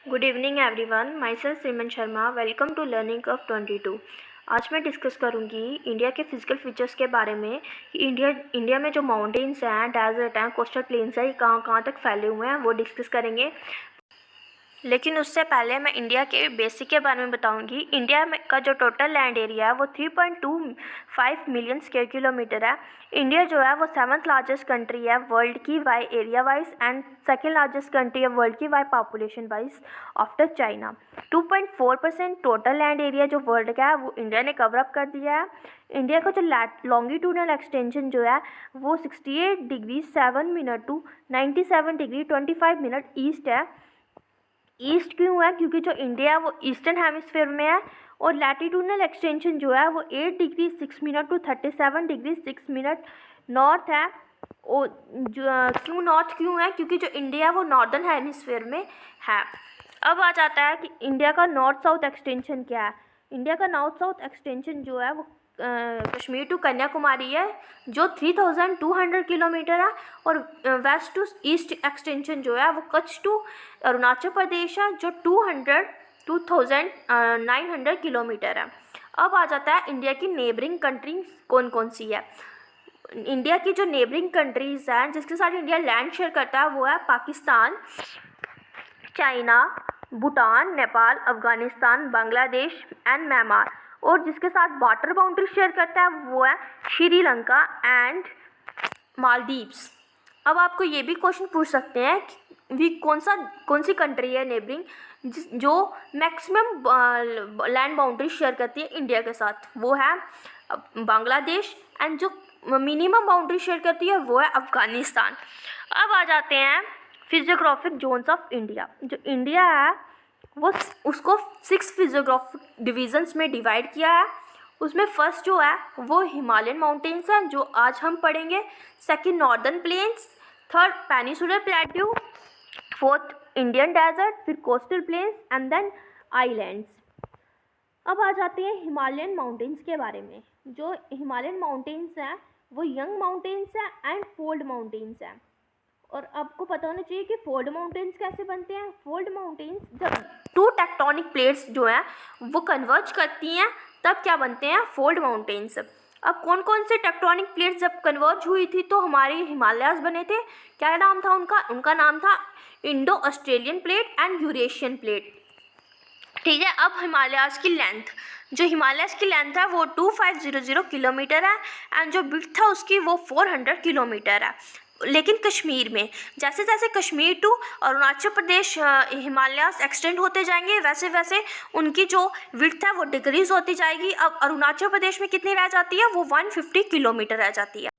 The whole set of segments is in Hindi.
Good evening everyone, myself Shriman Sharma. Welcome to learning curve 22। आज मैं डिस्कस करूंगी इंडिया के फिजिकल फीचर्स के बारे में कि इंडिया में जो माउंटेन्स हैं, डेजर्ट हैं, कोस्टल प्लेन्स हैं, ये कहाँ कहाँ तक फैले हुए हैं वो डिस्कस करेंगे। लेकिन उससे पहले मैं इंडिया के बेसिक के बारे में बताऊंगी। इंडिया में का जो टोटल लैंड एरिया है वो 3.25 मिलियन स्क्वायर किलोमीटर है। इंडिया जो है वो 7th लार्जेस्ट कंट्री है वर्ल्ड की by area wise and 2nd largest country है वर्ल्ड की by population wise after China. 2.4% total land area जो वर्ल्ड का है वो इंडिया ने कवर अप कर दिया है। इंडिया का जो लॉन्गिट्यूडनल एक्सटेंशन जो है वो 68 degree 7 minute to 97 degree 25 minute east है। ईस्ट क्यों है? क्योंकि जो इंडिया है वो ईस्टर्न हेमिस्फीयर में है। और लैटिट्यूडनल एक्सटेंशन जो है वो 8 degree 6 minute to 37 degree 6 minute north है। और क्यों नॉर्थ क्यों है? क्योंकि जो इंडिया है वो नॉर्दर्न हेमिस्फीयर में है। अब आ जाता है कि इंडिया का नॉर्थ साउथ एक्सटेंशन क्या है। इंडिया का नॉर्थ साउथ एक्सटेंशन जो है वो कश्मीर टू कन्याकुमारी है जो 3200 किलोमीटर है। और वेस्ट टू ईस्ट एक्सटेंशन जो है वो कच्छ टू अरुणाचल प्रदेश है जो 2900 किलोमीटर है। अब आ जाता है इंडिया की नेबरिंग कंट्री कौन कौन सी है। इंडिया की जो नेबरिंग कंट्रीज़ हैं जिसके साथ इंडिया लैंड शेयर करता है वो है Pakistan, China, Bhutan, Nepal, Afghanistan, Bangladesh and Myanmar. और जिसके साथ वाटर बाउंड्री शेयर करता है वो है श्रीलंका एंड मालदीव्स। अब आपको ये भी क्वेश्चन पूछ सकते हैं कि कौन सी कंट्री है नेबरिंग जो मैक्सिमम लैंड बाउंड्री शेयर करती है इंडिया के साथ, वो है बांग्लादेश। एंड जो मिनिमम बाउंड्री शेयर करती है वो है अफगानिस्तान। अब आ जाते हैं फिजियोग्राफिक जोन्स ऑफ इंडिया। जो इंडिया है वो उसको 6 फिजियोग्राफिक डिवीजन्स में डिवाइड किया है। उसमें फर्स्ट जो है वो हिमालयन माउंटेन्स हैं जो आज हम पढ़ेंगे। Second northern plains, third peninsular plateau, fourth Indian desert, फिर coastal plains and then islands. अब आ जाते हैं हिमालयन माउंटेन्स के बारे में। जो हिमालयन माउंटेन्स हैं वो यंग माउंटेन्स हैं एंड फोल्ड माउंटेन्स हैं। और आपको पता होना चाहिए कि फोल्ड माउंटेन्स कैसे बनते हैं। फोल्ड माउंटेन्स जब 2 टेक्टोनिक प्लेट्स जो हैं वो कन्वर्ज करती हैं तब क्या बनते हैं? Fold mountains. अब कौन कौन से टेक्टोनिक प्लेट्स जब कन्वर्ज हुई थी तो हमारे हिमालयाज बने थे? क्या नाम था उनका नाम था Indo Australian plate and Eurasian plate. ठीक है। अब हिमालयाज की लेंथ, जो हिमालयाज की लेंथ है वो 2500 किलोमीटर है एंड जो विड्थ है उसकी वो 400 किलोमीटर है। लेकिन कश्मीर में जैसे जैसे कश्मीर टू अरुणाचल प्रदेश हिमालयाज एक्सटेंड होते जाएंगे वैसे वैसे उनकी जो विड्थ है वो डिक्रीज होती जाएगी। अब अरुणाचल प्रदेश में कितनी रह जाती है? वो 150 किलोमीटर रह जाती है।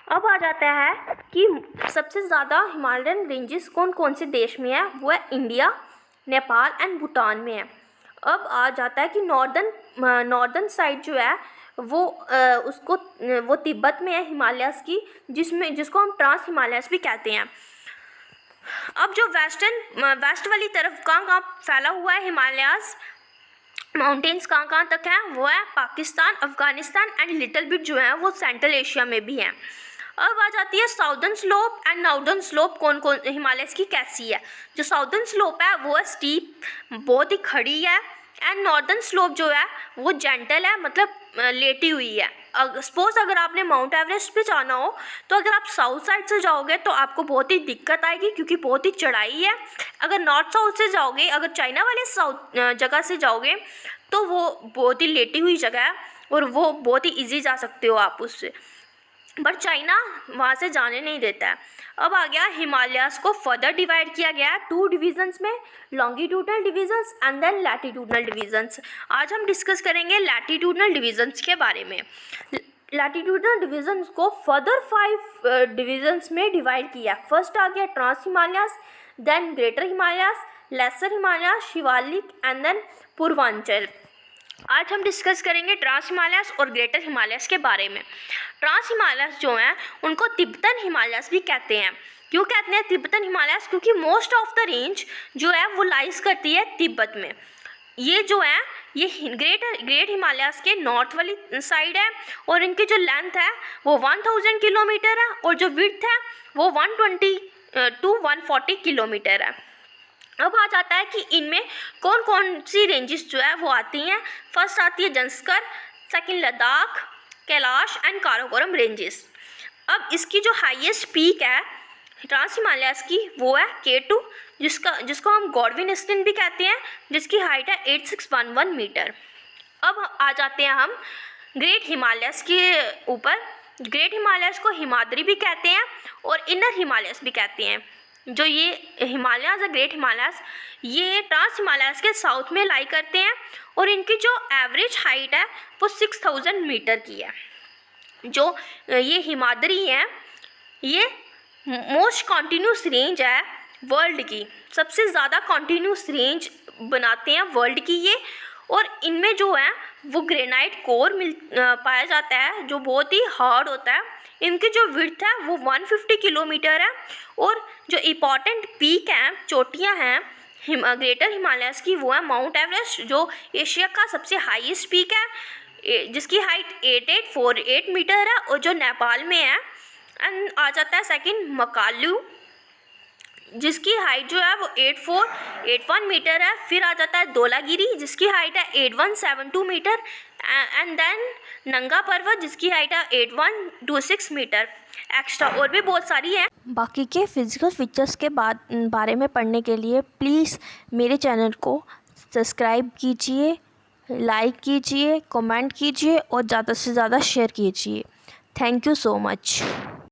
अब आ जाता है कि सबसे ज़्यादा हिमालयन रेंजेस कौन कौन से देश में है। वो है इंडिया, नेपाल एंड भूटान में है। अब आ जाता है कि नॉर्दर्न साइड जो है वो तिब्बत में है हिमालयास की, जिसको हम ट्रांस हिमालयास भी कहते हैं। अब जो वेस्ट वाली तरफ कहाँ फैला हुआ है हिमालयास माउंटेन्स कहाँ तक है? वो है Pakistan, Afghanistan and little bit जो है वो सेंट्रल एशिया में भी हैं। अब आ जाती है southern slope and northern slope कौन हिमालयस की कैसी है। जो साउदर्न स्लोप है वो है स्टीप, बहुत ही खड़ी है। एंड नॉर्दर्न स्लोप जो है वो जेंटल है, मतलब लेटी हुई है। सपोज अगर आपने माउंट एवरेस्ट पे जाना हो तो अगर आप साउथ साइड से जाओगे तो आपको बहुत ही दिक्कत आएगी क्योंकि बहुत ही चढ़ाई है। अगर नॉर्थ साउथ से जाओगे, अगर चाइना वाले जगह से जाओगे तो वो बहुत ही लेटी हुई जगह है और वो बहुत ही ईजी जा सकते हो आप उससे, बट चाइना वहाँ से जाने नहीं देता है। अब आ गया हिमालयास को फर्दर डिवाइड किया गया है 2 डिवीजन्स में, longitudinal divisions and then latitudinal divisions. आज हम डिस्कस करेंगे लैटिट्यूडनल डिवीजन्स के बारे में। लैटिट्यूडनल डिवीजन्स को फर्दर 5 डिवीजन्स में डिवाइड किया। फर्स्ट आ गया trans Himalayas, then greater Himalayas, lesser Himalayas, Shivalik and then Purvanchal. आज हम डिस्कस करेंगे ट्रांस हिमालयास और ग्रेटर हिमालयास के बारे में। ट्रांस हिमालयास जो हैं उनको तिब्बतन हिमालयास भी कहते हैं। क्यों कहते हैं तिब्बतन हिमालयास? क्योंकि मोस्ट ऑफ द रेंज जो है वो लाइज करती है तिब्बत में। ये जो है ये ग्रेट हिमालयास के नॉर्थ वाली साइड है और इनकी जो लेंथ है वो 1000 किलोमीटर है और जो विड्थ है वो 120 to 140 किलोमीटर है। अब आ जाता है कि इनमें कौन कौन सी रेंजेस जो है वो आती हैं। फर्स्ट आती है Zanskar, second Ladakh, Kailash and Karakoram ranges. अब इसकी जो हाईएस्ट पीक है ट्रांस हिमालयाज की वो है K2, जिसको हम गॉडविन आइलैंड भी कहते हैं, जिसकी हाइट है 8611 मीटर। अब आ जाते हैं हम ग्रेट हिमालयस के ऊपर। ग्रेट हिमालयस को हिमाद्री भी कहते हैं और इनर हिमालयस भी कहते हैं। जो ये हिमालयाज है, ग्रेट हिमालयस, ये ट्रांस हिमालयस के साउथ में लाई करते हैं और इनकी जो एवरेज हाइट है वो 6000 मीटर की है। जो ये हिमाद्री हैं, ये मोस्ट कॉन्टीन्यूस रेंज है वर्ल्ड की, सबसे ज़्यादा कॉन्टीन्यूस रेंज बनाते हैं वर्ल्ड की ये। और इनमें जो है वो ग्रेनाइट कोर पाया जाता है जो बहुत ही हार्ड होता है। इनकी जो विड्थ है वो 150 किलोमीटर है। और जो इम्पॉर्टेंट पीक हैं, चोटियां हैं ग्रेटर हिमालयस की, वो है माउंट एवरेस्ट, जो एशिया का सबसे हाईएस्ट पीक है, जिसकी हाइट 8848 मीटर है और जो नेपाल में है। एंड आ जाता है सेकंड मकालू, जिसकी हाइट जो है वो 8481 मीटर है। फिर आ जाता है धौलागिरी, जिसकी हाइट है 8172 मीटर। एंड देन नंगा पर्वत, जिसकी हाइट है 8126 मीटर। एक्स्ट्रा और भी बहुत सारी हैं। बाकी के फिज़िकल फीचर्स के बारे में पढ़ने के लिए प्लीज़ मेरे चैनल को सब्सक्राइब कीजिए, लाइक कीजिए, कमेंट कीजिए और ज़्यादा से ज़्यादा शेयर कीजिए। Thank you so much.